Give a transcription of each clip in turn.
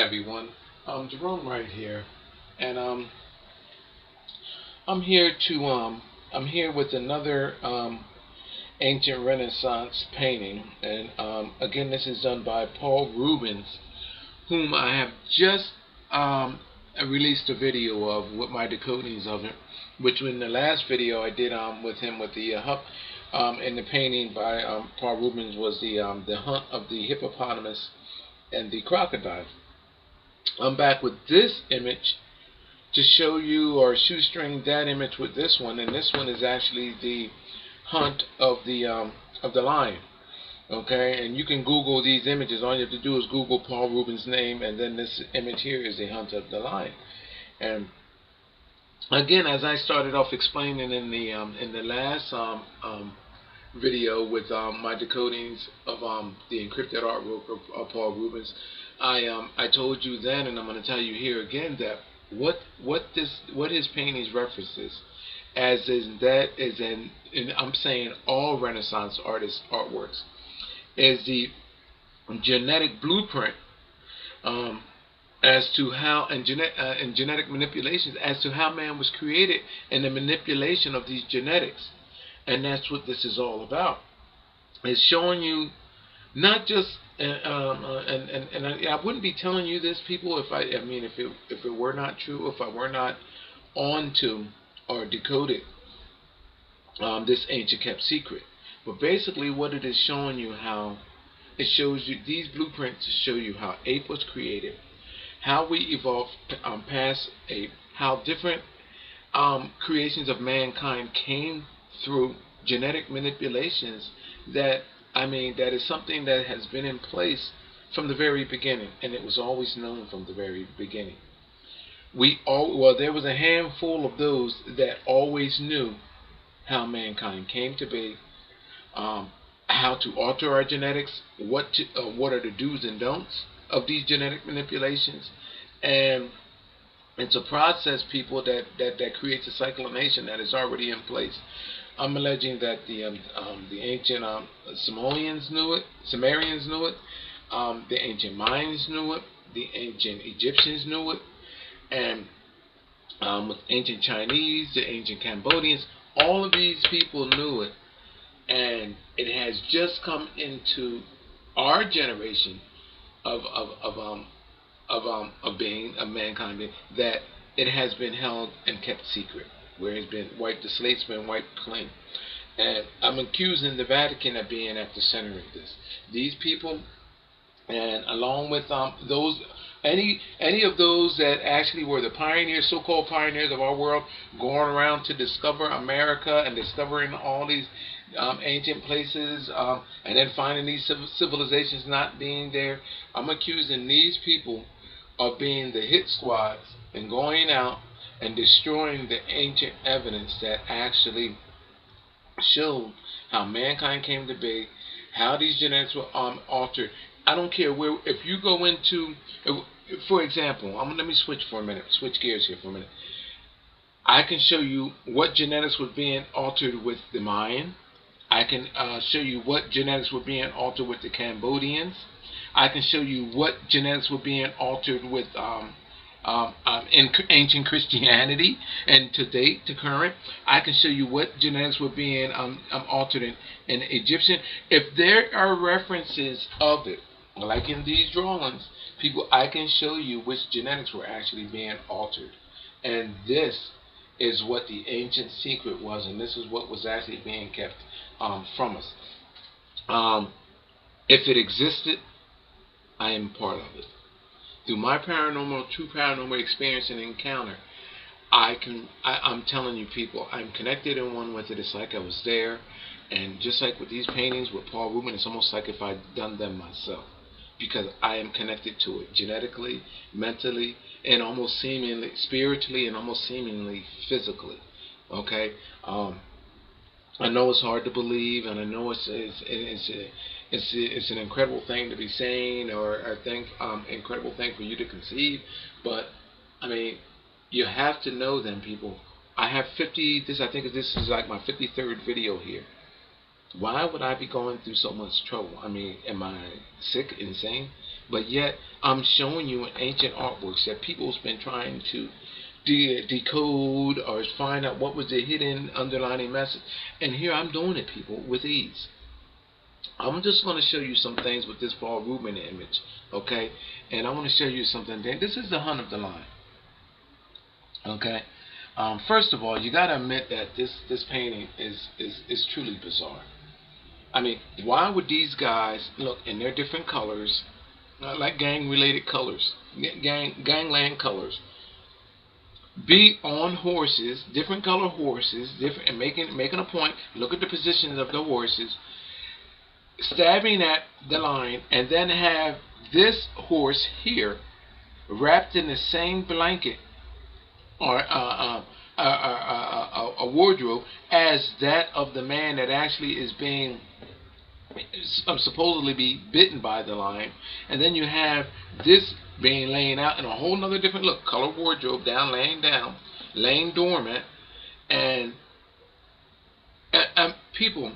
Everyone, Jerome right here, and I'm here to I'm here with another ancient Renaissance painting, and again this is done by Paul Rubens, whom I have just released a video of with my decodings of it, which in the last video I did with him with the and the painting by Paul Rubens was the hunt of the hippopotamus and the crocodile. I'm back with this image to show you or shoestring that image with this one, and this one is actually the hunt of the lion. Okay, and you can Google these images. All you have to do is Google Paul Rubens' name, and then this image here is the hunt of the lion. And again, as I started off explaining in the last video with my decodings of the encrypted artwork of Paul Rubens, I told you then, and I'm going to tell you here again that what his paintings references, as is that is in I'm saying all Renaissance artists artworks, is the genetic blueprint as to how and genetic manipulations as to how man was created and the manipulation of these genetics. And that's what this is all about. It's showing you not just I wouldn't be telling you this, people, I mean if it were not true, if I were not on to or decoded this ancient kept secret. But basically, what it is showing you, how it shows you these blueprints to show you how ape was created, how we evolved past ape, how different creations of mankind came through genetic manipulations. That is something that has been in place from the very beginning, and it was always known from the very beginning. There was a handful of those that always knew how mankind came to be, how to alter our genetics, what are the do's and don'ts of these genetic manipulations, and it's a process, people, that creates a cyclination that is already in place. I'm alleging that the ancient Sumerians knew it, the ancient Mayans knew it, the ancient Egyptians knew it, and with ancient Chinese, the ancient Cambodians, all of these people knew it, and it has just come into our generation of being of mankind that it has been held and kept secret, where it's been wiped, the slate's been wiped clean. And I'm accusing the Vatican of being at the center of this. These people, and along with those, any of those that actually were the pioneers, so-called pioneers of our world, going around to discover America and discovering all these ancient places, and then finding these civilizations not being there. I'm accusing these people of being the hit squads and going out and destroying the ancient evidence that actually showed how mankind came to be, how these genetics were altered. I don't care where. If you go into, for example, let me switch for a minute. Switch gears here for a minute. I can show you what genetics was being altered with the Mayan. I can show you what genetics were being altered with the Cambodians. I can show you what genetics were being altered with in ancient Christianity and to date, to current. I can show you what genetics were being altered in Egyptian. If there are references of it, like in these drawings, people, I can show you which genetics were actually being altered. And this is what the ancient secret was, and this is what was actually being kept from us. If it existed, I am part of it. Through my true paranormal experience and encounter, I'm telling you, people, I'm connected in one with it. It's like I was there, and just like with these paintings with Paul Rubens, it's almost like if I'd done them myself, because I am connected to it genetically, mentally, and almost seemingly spiritually, and almost seemingly physically. Okay. I know it's hard to believe, and I know it's an incredible thing to be saying, or I think incredible thing for you to conceive. But I mean, you have to know them, people. I have 50. I think this is like my 53rd video here. Why would I be going through so much trouble? I mean, am I sick, insane? but yet I'm showing you in ancient artworks that people's been trying to decode or find out what was the hidden underlying message. And here I'm doing it, people, with ease. I'm just going to show you some things with this Paul Rubens image, okay? And I want to show you something. This is the hunt of the line, okay? First of all, you got to admit that this painting is truly bizarre. I mean, why would these guys look in their different colors, like gang-related colors, gangland colors, be on horses, different color horses, different, and making a point. Look at the positions of the horses, stabbing at the line, and then have this horse here wrapped in the same blanket or a wardrobe as that of the man that actually is being supposedly be bitten by the lion. And then you have this being laying out in a whole nother different look, color wardrobe, down, laying dormant. And people,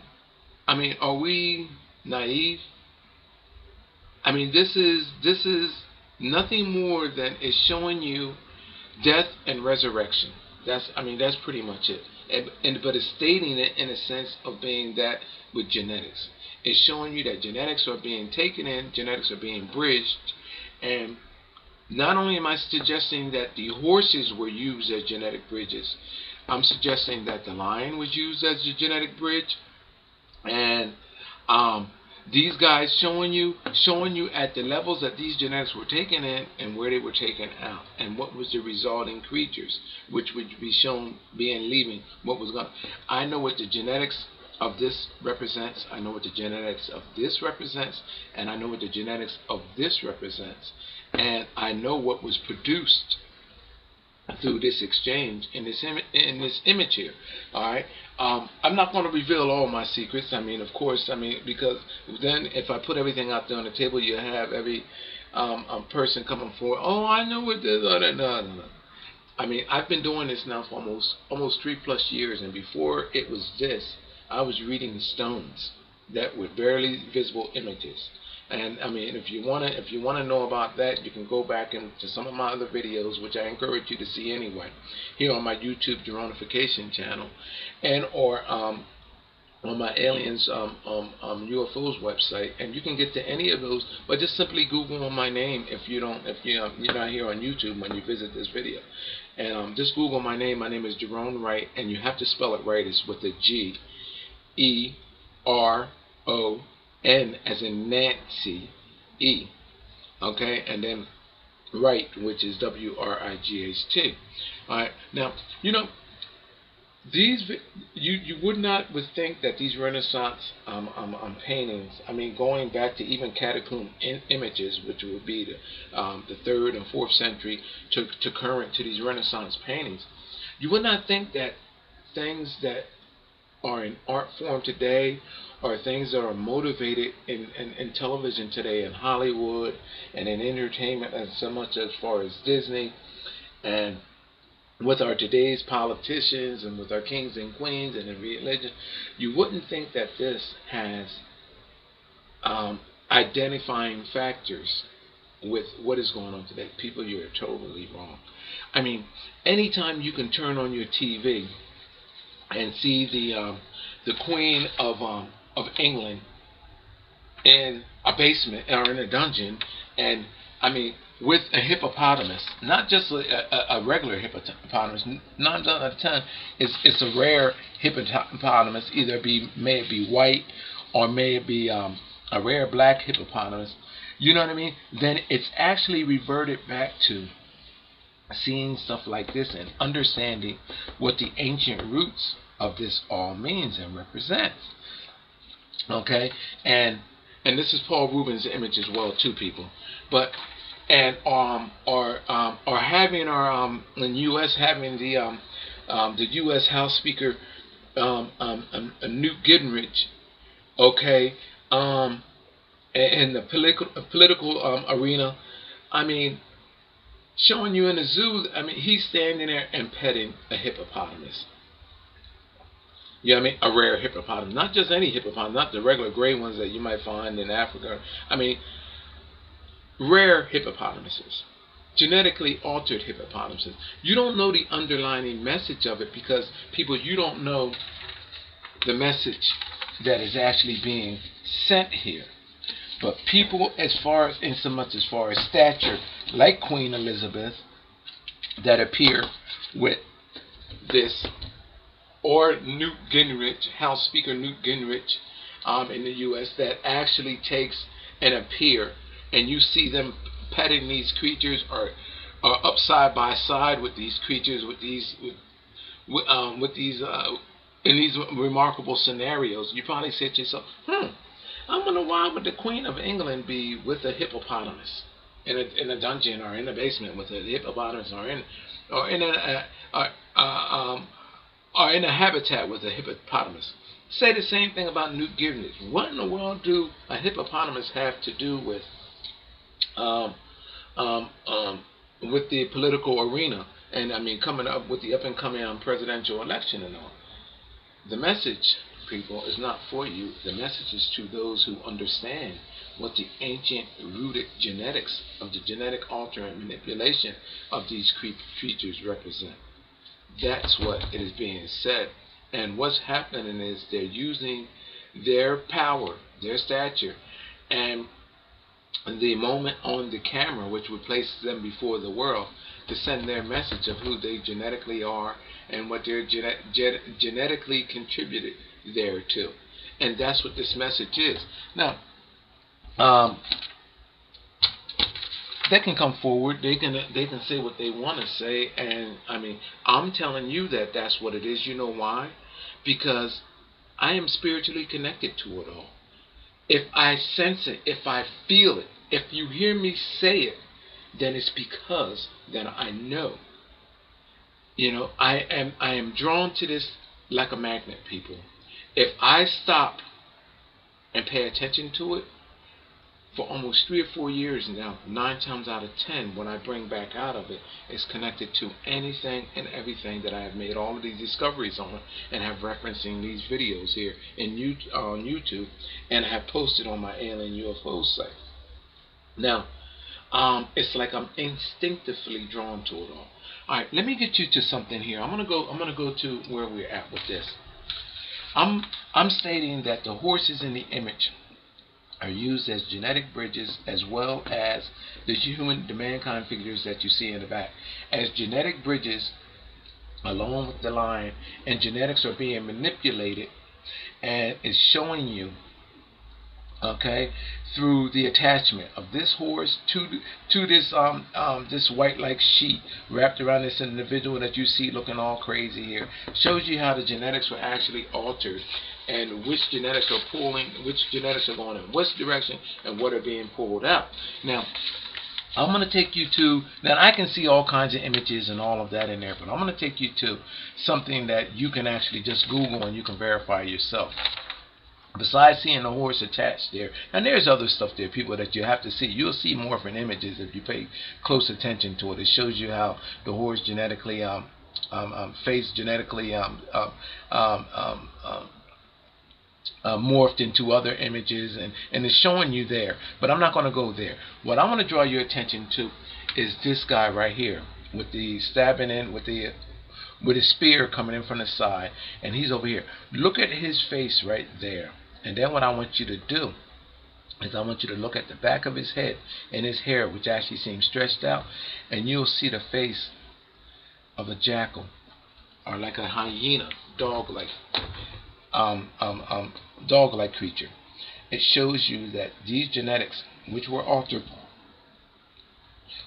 I mean, are we naive? I mean, this is nothing more than is showing you death and resurrection. That's pretty much it. But it's stating it in a sense of being that with genetics. It's showing you that genetics are being taken in, genetics are being bridged, and not only am I suggesting that the horses were used as genetic bridges, I'm suggesting that the lion was used as a genetic bridge, and these guys showing you at the levels that these genetics were taken in and where they were taken out, and what was the resulting creatures, which would be shown being leaving. What was going? I know what the genetics of this represents. I know what the genetics of this represents, and I know what the genetics of this represents, and I know what was produced through this exchange in this image here. All right. I'm not going to reveal all my secrets. I mean, of course, because then if I put everything out there on the table, you have every person coming forward. Oh, I know what this. No. I mean, I've been doing this now for almost 3+ years, and before it was this, I was reading stones that were barely visible images. And I mean, if you wanna know about that, you can go back into some of my other videos, which I encourage you to see anyway, here on my YouTube Dronification channel, and or on my aliens UFOs website. And you can get to any of those, but just simply Google my name if you're not here on YouTube when you visit this video. And just Google my name. My name is Jerome Wright, and you have to spell it right. It's with a G. E-R-O-N as in Nancy, E, okay, and then Wright, which is W-R-I-G-H-T. All right, now these you would think that these Renaissance paintings, I mean, going back to even catacomb images, which would be the 3rd and 4th century to current to these Renaissance paintings, you would not think that things that are in art form today, or things that are motivated in television today, in Hollywood and in entertainment, and so much as far as Disney, and with our today's politicians and with our kings and queens and in religion, you wouldn't think that this has identifying factors with what is going on today. People, you're totally wrong. I mean, anytime you can turn on your TV and see the Queen of England in a basement or in a dungeon, and I mean, with a hippopotamus, not just a regular hippopotamus. 9 times out of 10, it's a rare hippopotamus. May it be white, or may it be a rare black hippopotamus. You know what I mean? Then it's actually reverted back to seeing stuff like this and understanding what the ancient roots of this all means and represents. Okay, and this is Paul Rubens' image as well, too, people. But or having our in U.S. having the U.S. House Speaker Newt Gingrich, okay, in the political arena. I mean, showing you in the zoo. I mean, he's standing there and petting a hippopotamus. You know what I mean? A rare hippopotamus. Not just any hippopotamus, not the regular gray ones that you might find in Africa. I mean, rare hippopotamuses, genetically altered hippopotamuses. You don't know the underlying message of it because people, you don't know the message that is actually being sent here. But people, as far as in so much as far as stature, like Queen Elizabeth, that appear with this, or Newt Gingrich, House Speaker Newt Gingrich, in the U.S., that actually takes and appear, and you see them petting these creatures, or up side by side with these creatures, with these with these in these remarkable scenarios. You probably say to yourself, I wonder why would the Queen of England be with a hippopotamus in a dungeon or in a basement with a hippopotamus, or in a habitat with a hippopotamus. Say the same thing about Newt Gingrich. What in the world do a hippopotamus have to do with the political arena? And I mean, coming up with the up and coming presidential election and all. The message, people, is not for you. The message is to those who understand what the ancient rooted genetics of the genetic alter and manipulation of these creatures represent. That's what it is being said. And what's happening is they're using their power, their stature, and the moment on the camera, which would place them before the world, to send their message of who they genetically are and what they're genetically contributed thereto. And that's what this message is. Now, they can come forward, they can say what they want to say, and I mean, I'm telling you that that's what it is. You know why? Because I am spiritually connected to it all. If I sense it, if I feel it, if you hear me say it, then it's because then I know. You know, I am drawn to this like a magnet, people. If I stop and pay attention to it, for almost 3 or 4 years now, 9 times out of 10, when I bring back out of it, it's connected to anything and everything that I have made all of these discoveries on, and have referencing these videos here on YouTube, and have posted on my Alien UFO site. Now, it's like I'm instinctively drawn to it all. All right, let me get you to something here. I'm gonna go to where we're at with this. I'm stating that the horses in the image are used as genetic bridges, as well as the mankind figures that you see in the back, as genetic bridges along with the lion, and genetics are being manipulated, and is showing you, okay, through the attachment of this horse to this white like sheet wrapped around this individual that you see looking all crazy here. Shows you how the genetics were actually altered, and which genetics are going in which direction, and what are being pulled out. Now, I'm going to take you to, now I can see all kinds of images and all of that in there, but I'm going to take you to something that you can actually just Google and you can verify yourself. Besides seeing the horse attached there, and there's other stuff there, people, that you have to see. You'll see morphing images if you pay close attention to it. It shows you how the horse genetically morphed into other images, and it's showing you there. But I'm not going to go there. What I want to draw your attention to is this guy right here with the stabbing in with his spear coming in from the side, and he's over here. Look at his face right there. And then what I want you to do is I want you to look at the back of his head and his hair, which actually seems stretched out, and you'll see the face of a jackal, or like a hyena, dog-like creature. It shows you that these genetics, which were altered,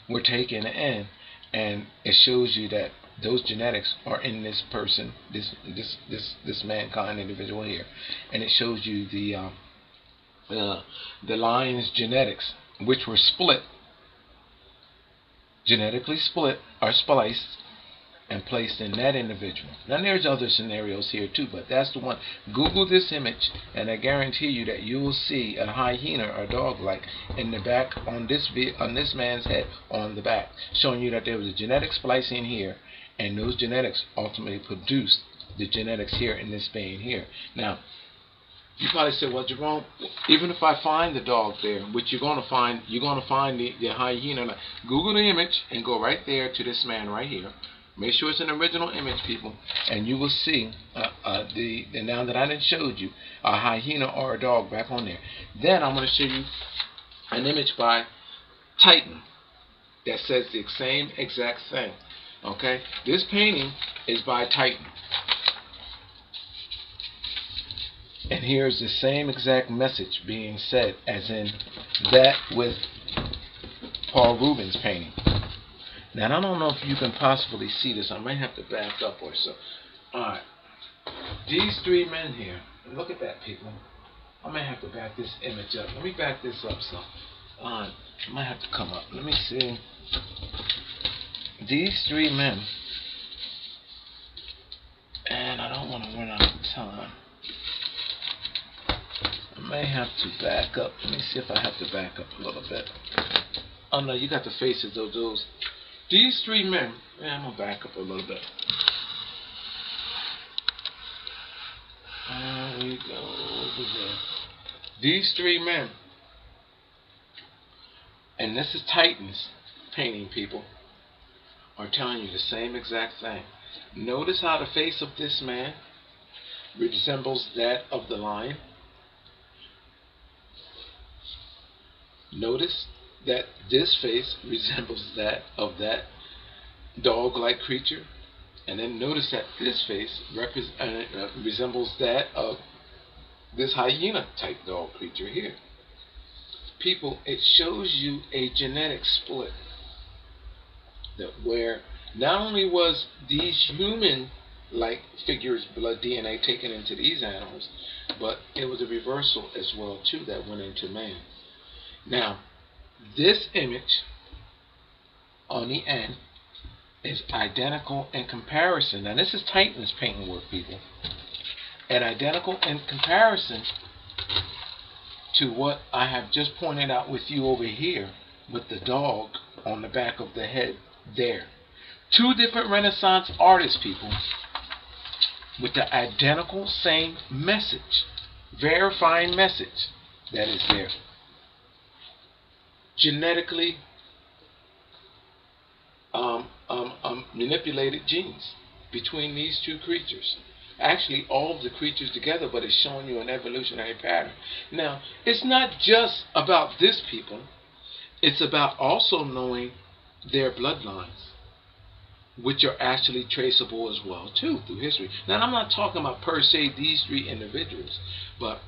were taken in, and it shows you that those genetics are in this person, this mankind individual here, and it shows you the lion's genetics, which were split, genetically split, or spliced, and placed in that individual. Now there's other scenarios here too, but that's the one. Google this image, and I guarantee you that you will see a hyena or dog-like in the back on this man's head, on the back, showing you that there was a genetic splicing here, and those genetics ultimately produced the genetics here in this vein here. Now, You probably say, well, Jerome, even if I find the dog there, which you're gonna find the hyena. Google the image and go right there to this man right here. Make sure it's an original image, people, and you will see the now that I done showed you a hyena or a dog back on there. Then I'm going to show you an image by Titan that says the same exact thing. Okay, this painting is by Titan, and here's the same exact message being said as in that with Paul Rubens' painting. Now, I don't know if you can possibly see this. I might have to back up or so. Alright. These three men here. Look at that, people. I might have to back this image up. Let me back this up some. I might have to come up. Let me see. These three men. And I don't want to run out of time. I may have to back up. Let me see if I have to back up a little bit. Oh, no, you got the faces of those. These three men, I'm going to back up a little bit. There we go, over there. These three men, and this is Titan's painting, people, are telling you the same exact thing. Notice how the face of this man resembles that of the lion. Notice that this face resembles that of that dog-like creature, and then notice that this face resembles that of this hyena-type dog creature here. People, it shows you a genetic split that where not only was these human-like figures' blood DNA taken into these animals, but it was a reversal as well too that went into man. Now, this image on the end is identical in comparison. Now, this is Titan's painting work, people. And identical in comparison to what I have just pointed out with you over here with the dog on the back of the head there. Two different Renaissance artists, people, with the identical same message, verifying message that is there. Genetically manipulated genes between these two creatures. Actually, all of the creatures together, but it's showing you an evolutionary pattern. Now, it's not just about this, people. It's about also knowing their bloodlines, which are actually traceable as well, too, through history. Now, I'm not talking about per se these three individuals, but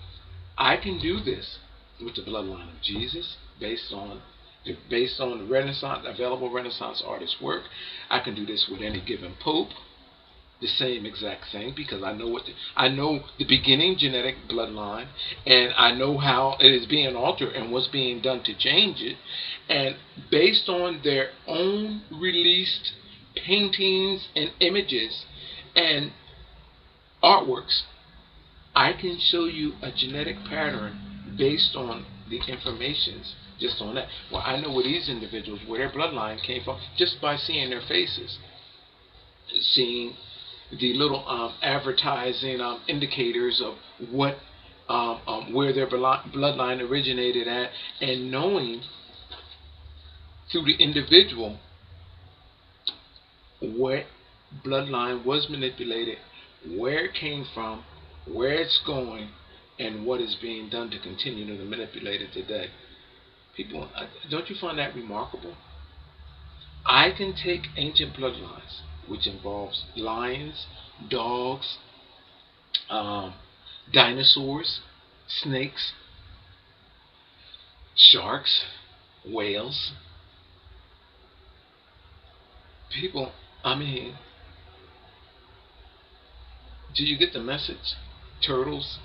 I can do this with the bloodline of Jesus, based on Renaissance, available Renaissance artist work. I can do this with any given pope, the same exact thing, because I know the beginning genetic bloodline, and I know how it is being altered and what's being done to change it. And based on their own released paintings and images and artworks, I can show you a genetic pattern based on the informations just on that. Well, I know where these individuals, where their bloodline came from, just by seeing their faces, seeing the little advertising indicators of what where their bloodline originated at, and knowing through the individual what bloodline was manipulated, where it came from, where it's going, and what is being done to continue to manipulate it today. People, don't you find that remarkable? I can take ancient bloodlines, which involves lions, dogs, dinosaurs, snakes, sharks, whales. People, I mean, do you get the message? Turtles.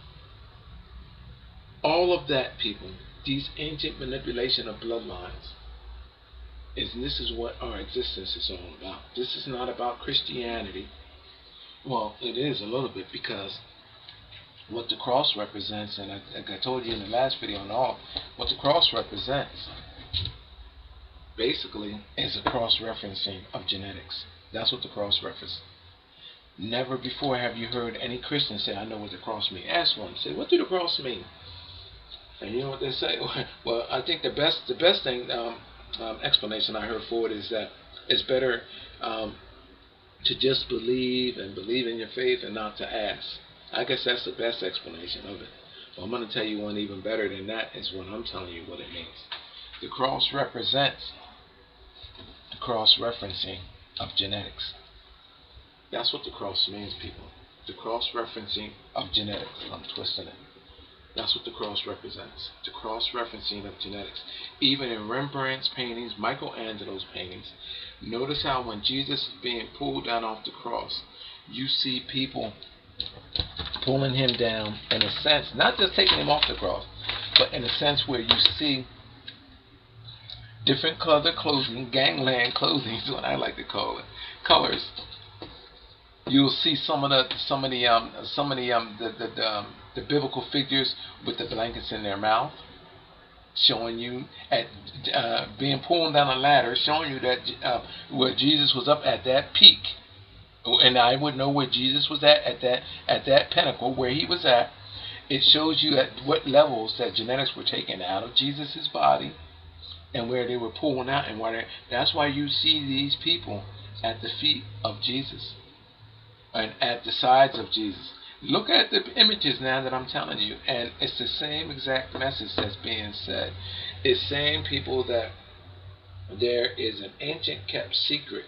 All of that, people, these ancient manipulation of bloodlines, this is what our existence is all about. This is not about Christianity. Well, it is a little bit, because what the cross represents, and like I told you in the last video and all, what the cross represents basically is a cross-referencing of genetics. That's what the cross reference. Never before have you heard any Christian say, I know what the cross means. Ask one, say, what do the cross mean? And you know what they say? Well, I think the best thing explanation I heard for it is that it's better to just believe and believe in your faith and not to ask. I guess that's the best explanation of it. But I'm going to tell you one even better than that is what I'm telling you what it means. The cross represents the cross-referencing of genetics. That's what the cross means, people. The cross-referencing of genetics. I'm twisting it. That's what the cross represents. The cross-referencing of genetics. Even in Rembrandt's paintings, Michelangelo's paintings, notice how when Jesus is being pulled down off the cross, you see people pulling him down in a sense, not just taking him off the cross, but in a sense where you see different colored clothing, gangland clothing is what I like to call it, colors. You'll see some of the biblical figures with the blankets in their mouth, showing you at being pulled down a ladder, showing you that where Jesus was up at that peak, and I would know where Jesus was at that pinnacle where he was at. It shows you at what levels that genetics were taken out of Jesus's body, and where they were pulling out, and that's why you see these people at the feet of Jesus and at the sides of Jesus. Look at the images now that I'm telling you, and it's the same exact message that's being said. It's saying, people, that there is an ancient kept secret,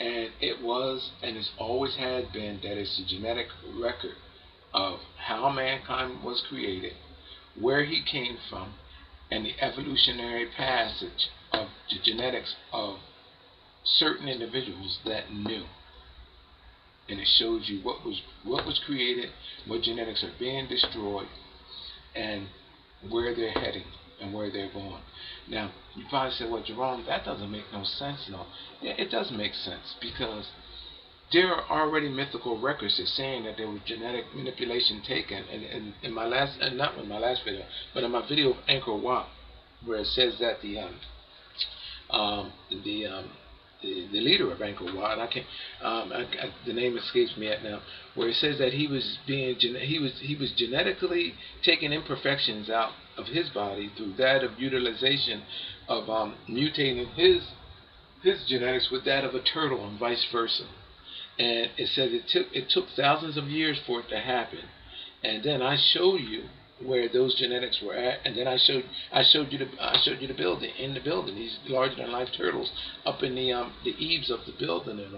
and it was and it's always had been that it's the genetic record of how mankind was created, where he came from, and the evolutionary passage of the genetics of certain individuals that knew. And it shows you what was created, what genetics are being destroyed, and where they're heading and where they're going. Now, you probably say, well, Jerome, that doesn't make no sense. No, yeah, it does make sense, because there are already mythical records that saying that there was genetic manipulation taken. And in my last, not in my last video, but in my video of Angkor Wat, where it says that the leader of Angkor Wat, I can't, the name escapes me at now, where it says that he was genetically taking imperfections out of his body through that of utilization of mutating his genetics with that of a turtle and vice versa. And it says it took thousands of years for it to happen. And then I show you where those genetics were at, and then I showed you the building, in the building, these larger than life turtles up in the eaves of the building and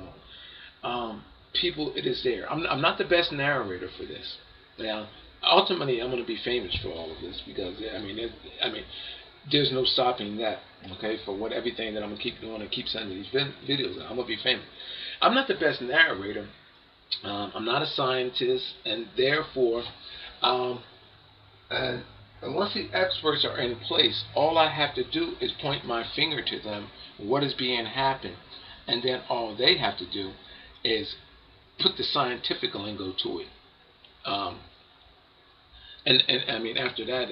all. People, it is there. I'm not the best narrator for this. Now, ultimately, I'm going to be famous for all of this, because there's no stopping that. Okay, for everything that I'm going to keep doing and keep sending these videos out, I'm going to be famous. I'm not the best narrator. I'm not a scientist, and therefore, and once the experts are in place, all I have to do is point my finger to them, what is being happened, and then all they have to do is put the scientific lingo to it. And after that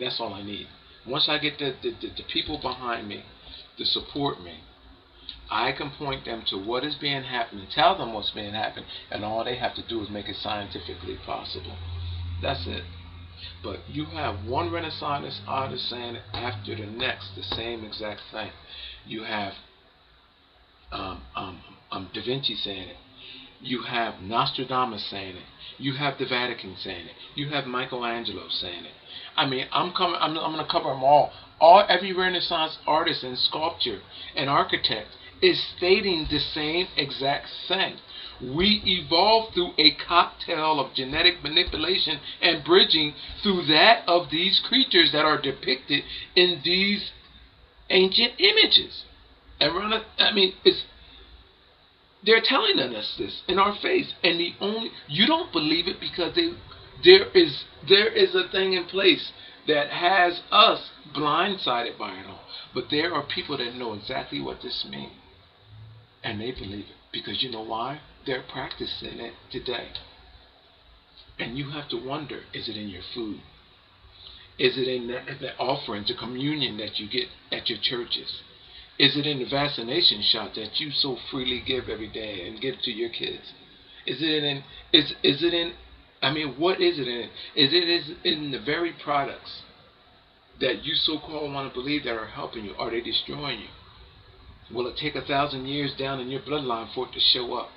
that's all I need. Once I get the people behind me to support me, I can point them to what is being happening, tell them what's being happening, and all they have to do is make it scientifically possible. That's it. But you have one Renaissance artist saying it after the next, the same exact thing. You have Da Vinci saying it. You have Nostradamus saying it. You have the Vatican saying it. You have Michelangelo saying it. I'm going to cover them all. Every Renaissance artist and sculpture and architect is stating the same exact thing. We evolved through a cocktail of genetic manipulation and bridging through that of these creatures that are depicted in these ancient images. And they're telling us this in our face, and you don't believe it because there is a thing in place that has us blindsided by it all. But there are people that know exactly what this means, and they believe it, because you know why? They're practicing it today. And you have to wonder, is it in your food? Is it in the offerings, the communion that you get at your churches? Is it in the vaccination shot that you so freely give every day and give to your kids? Is it in? Is it in? I mean, what is it in? Is in the very products that you so-called want to believe that are helping you? Are they destroying you? Will it take 1,000 years down in your bloodline for it to show up?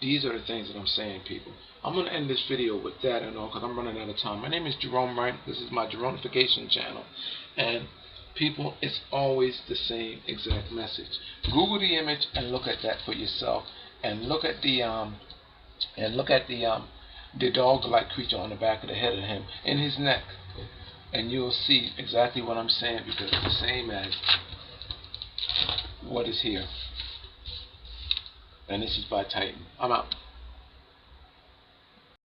These are the things that I'm saying, people. I'm going to end this video with that and all because I'm running out of time. My name is Jerome Wright. This is my Jeronification channel. And people, it's always the same exact message. Google the image and look at that for yourself. And look at the the dog-like creature on the back of the head of him in his neck. And you'll see exactly what I'm saying because it's the same as what is here. And this is by Titan. I'm out.